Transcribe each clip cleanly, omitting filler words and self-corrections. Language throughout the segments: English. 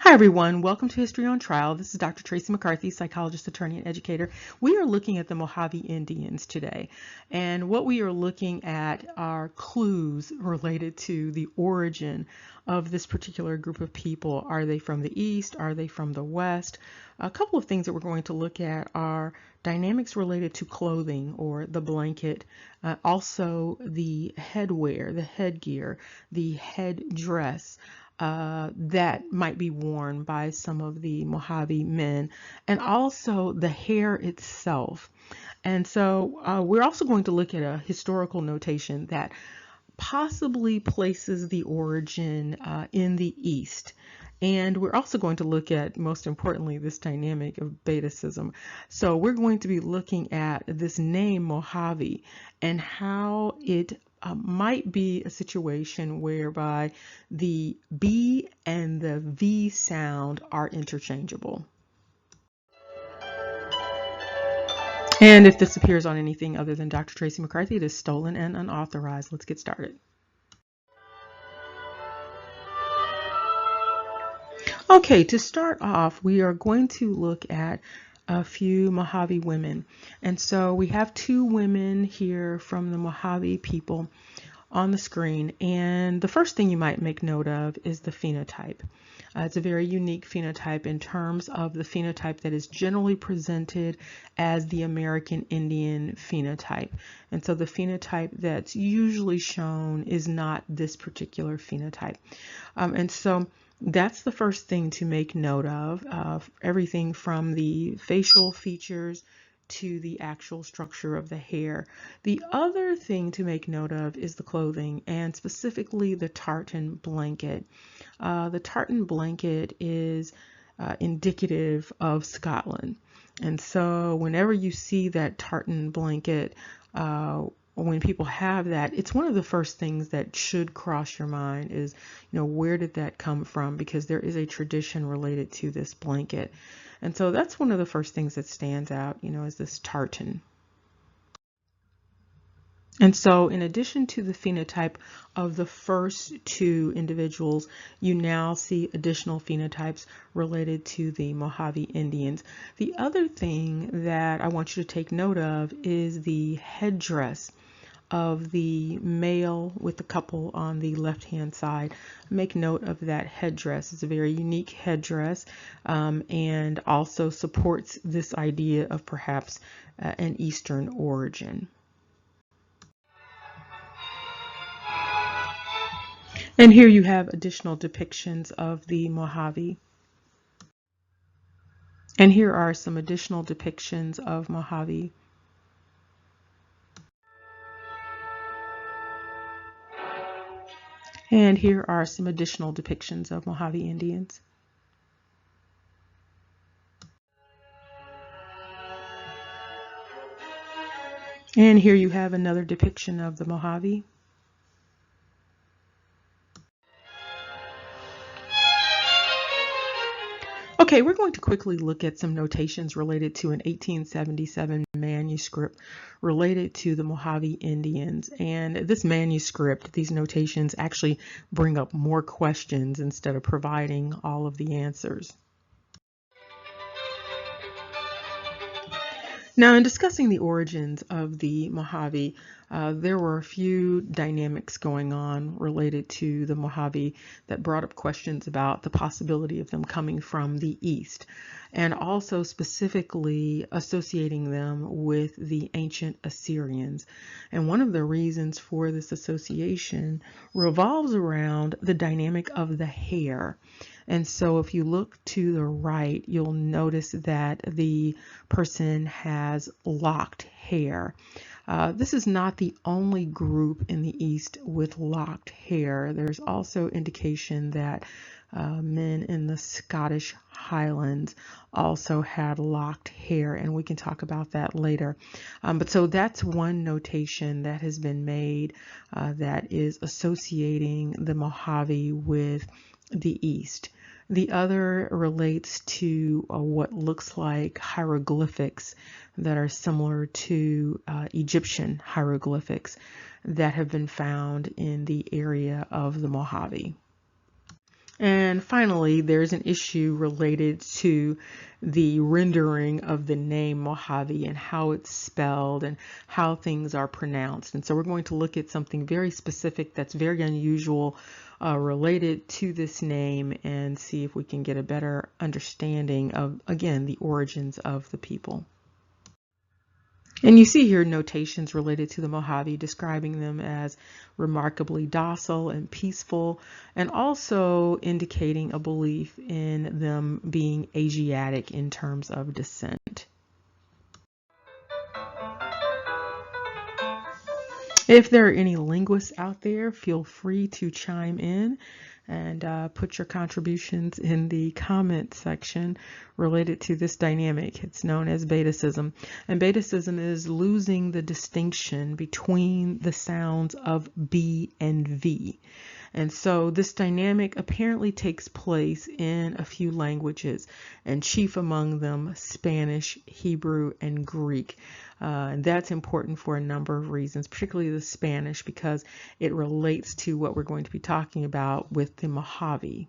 Hi everyone, welcome to History on Trial. This is Dr. Tracy McCarthy, psychologist, attorney, and educator. We are looking at the Mojave Indians today, and what we are looking at are clues related to the origin of this particular group of people. Are they from the East? Are they from the West? A couple of things that we're going to look at are dynamics related to clothing or the blanket, also the headwear, the headgear, the headdress that might be worn by some of the Mojave men, and also the hair itself. And so we're also going to look at a historical notation that possibly places the origin in the East. And we're also going to look at, most importantly, this dynamic of betacism. So we're going to be looking at this name Mojave and how it might be a situation whereby the B and the V sound are interchangeable. And if this appears on anything other than Dr. Tracy McCarthy, it is stolen and unauthorized. Let's get started. Okay, to start off, we are going to look at a few Mojave women. And so we have two women here from the Mojave people on the screen. And the first thing you might make note of is the phenotype. It's a very unique phenotype in terms of the phenotype that is generally presented as the American Indian phenotype. And so the phenotype that's usually shown is not this particular phenotype. And so that's the first thing to make note of, everything from the facial features to the actual structure of the hair. The other thing to make note of is the clothing, and specifically the tartan blanket. The tartan blanket is indicative of Scotland. And so whenever you see that tartan blanket, when people have that, it's one of the first things that should cross your mind is, where did that come from? Because there is a tradition related to this blanket. And so that's one of the first things that stands out, is this tartan. And so in addition to the phenotype of the first two individuals, you now see additional phenotypes related to the Mojave Indians. The other thing that I want you to take note of is the headdress of the male with the couple on the left-hand side. Make note of that headdress. It's a very unique headdress and also supports this idea of perhaps an Eastern origin. And here you have additional depictions of the Mojave. And here are some additional depictions of Mojave. And here are some additional depictions of Mojave Indians. And here you have another depiction of the Mojave. Okay, we're going to quickly look at some notations related to an 1877 manuscript related to the Mojave Indians. And this manuscript, these notations actually bring up more questions instead of providing all of the answers. Now, in discussing the origins of the Mojave, there were a few dynamics going on related to the Mojave that brought up questions about the possibility of them coming from the East, and also specifically associating them with the ancient Assyrians. And one of the reasons for this association revolves around the dynamic of the hair. And so if you look to the right, you'll notice that the person has locked hair. This is not the only group in the East with locked hair. There's also indication that men in the Scottish Highlands also had locked hair, and we can talk about that later. But so that's one notation that has been made that is associating the Mojave with the East. The other relates to what looks like hieroglyphics that are similar to Egyptian hieroglyphics that have been found in the area of the Mojave. And finally, there's an issue related to the rendering of the name Mojave and how it's spelled and how things are pronounced. And so we're going to look at something very specific that's very unusual related to this name and see if we can get a better understanding of, again, the origins of the people. And you see here notations related to the Mojave describing them as remarkably docile and peaceful, and also indicating a belief in them being Asiatic in terms of descent. If there are any linguists out there, feel free to chime in and put your contributions in the comment section related to this dynamic. It's known as betacism. And betacism is losing the distinction between the sounds of B and V. And so this dynamic apparently takes place in a few languages, and chief among them Spanish, Hebrew, and Greek. And that's important for a number of reasons, particularly the Spanish, because it relates to what we're going to be talking about with the Mojave.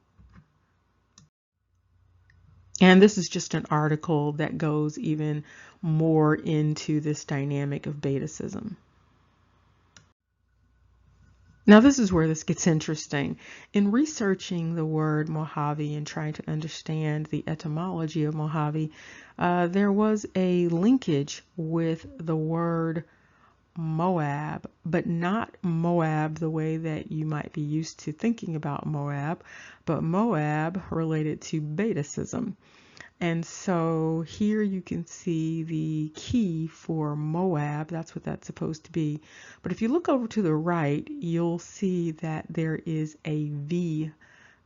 And this is just an article that goes even more into this dynamic of betacism. Now this is where this gets interesting. In researching the word Mojave and trying to understand the etymology of Mojave, there was a linkage with the word Moab, but not Moab the way that you might be used to thinking about Moab, but Moab related to betacism. And so here you can see the key for Moab. That's what that's supposed to be. But if you look over to the right, you'll see that there is a V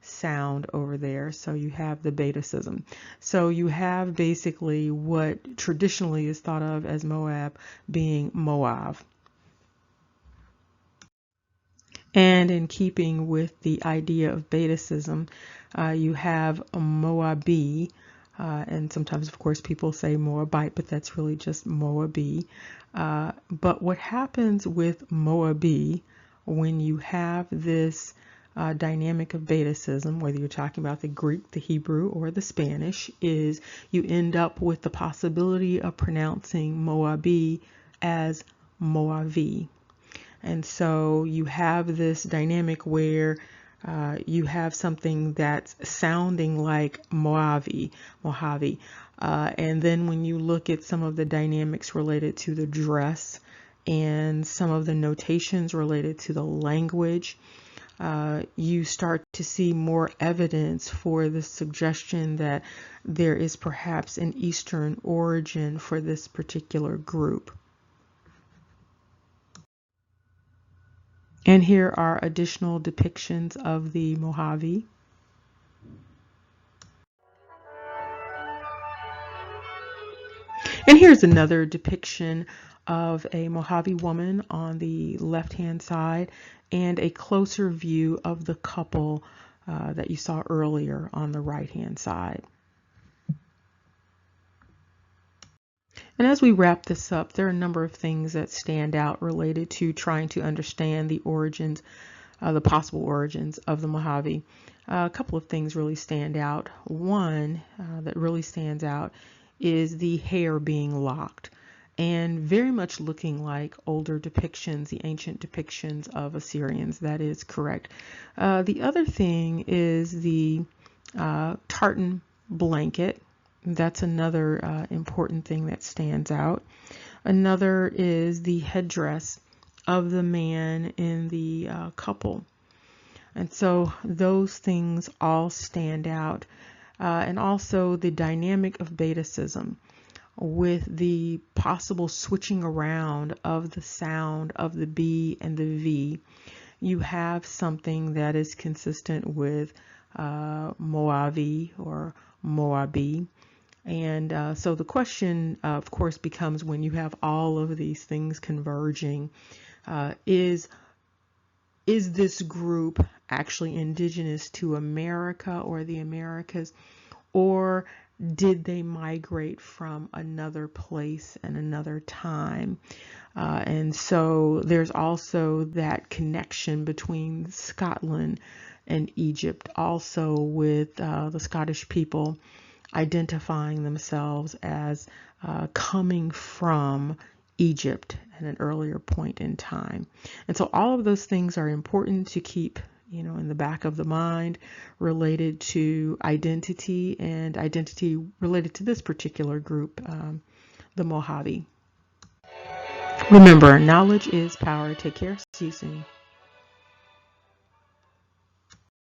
sound over there. So you have the betacism. So you have basically what traditionally is thought of as Moab being Moab. And in keeping with the idea of betacism, you have a Moabi. And sometimes, of course, people say Moabite, but that's really just Moabi. But what happens with Moabi when you have this dynamic of betacism, whether you're talking about the Greek, the Hebrew, or the Spanish, is you end up with the possibility of pronouncing Moabi as Moavi. And so you have this dynamic where you have something that's sounding like Mojave. And then when you look at some of the dynamics related to the dress and some of the notations related to the language, you start to see more evidence for the suggestion that there is perhaps an Eastern origin for this particular group. And here are additional depictions of the Mojave. And here's another depiction of a Mojave woman on the left-hand side and a closer view of the couple that you saw earlier on the right-hand side. And as we wrap this up, there are a number of things that stand out related to trying to understand the origins, the possible origins of the Mojave. A couple of things really stand out. One that really stands out is the hair being locked and very much looking like older depictions, the ancient depictions of Assyrians. That is correct. The other thing is the tartan blanket. That's another important thing that stands out. Another is the headdress of the man in the couple. And so those things all stand out. And also the dynamic of betacism with the possible switching around of the sound of the B and the V. You have something that is consistent with Moavi or Moabi. And so the question, of course, becomes when you have all of these things converging, is this group actually indigenous to America or the Americas, or did they migrate from another place and another time? And so there's also that connection between Scotland and Egypt, also with the Scottish people identifying themselves as coming from Egypt at an earlier point in time. And so all of those things are important to keep, in the back of the mind, related to identity and identity related to this particular group, the Mojave. Remember, knowledge is power. Take care. See you soon.